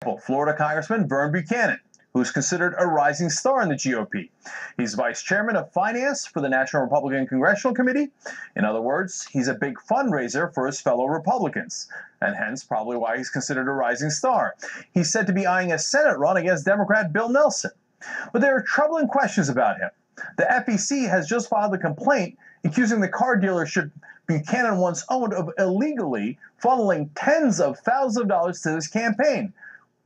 example, Florida Congressman Vern Buchanan, who's considered a rising star in the GOP. He's vice chairman of finance for the National Republican Congressional Committee. In other words, he's a big fundraiser for his fellow Republicans, and hence probably why he's considered a rising star. He's said to be eyeing a Senate run against Democrat Bill Nelson. But there are troubling questions about him. The FEC has just filed a complaint accusing the car dealership Buchanan once owned of illegally funneling tens of thousands of dollars to his campaign,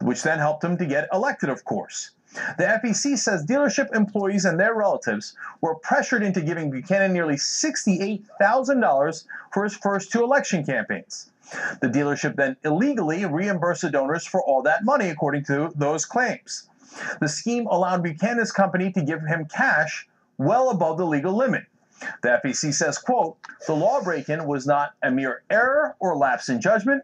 which then helped him to get elected, of course. The FEC says dealership employees and their relatives were pressured into giving Buchanan nearly $68,000 for his first two election campaigns. The dealership then illegally reimbursed the donors for all that money, according to those claims. The scheme allowed Buchanan's company to give him cash well above the legal limit. The FEC says, quote, "The law break-in was not a mere error or lapse in judgment.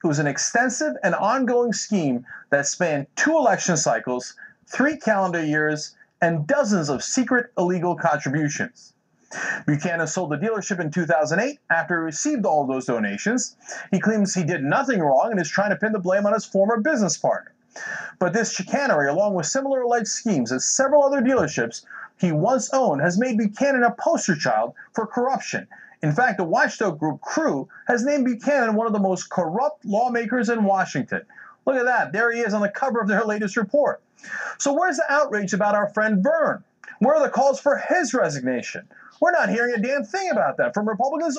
It was an extensive and ongoing scheme that spanned 2 election cycles, 3 calendar years, and dozens of secret illegal contributions." Buchanan sold the dealership in 2008 after he received all of those donations. He claims he did nothing wrong and is trying to pin the blame on his former business partner. But this chicanery, along with similar alleged schemes at several other dealerships he once owned, has made Buchanan a poster child for corruption. In fact, the watchdog group Crew has named Buchanan one of the most corrupt lawmakers in Washington. Look at that. There he is on the cover of their latest report. So where's the outrage about our friend Vern? Where are the calls for his resignation? We're not hearing a damn thing about that from Republicans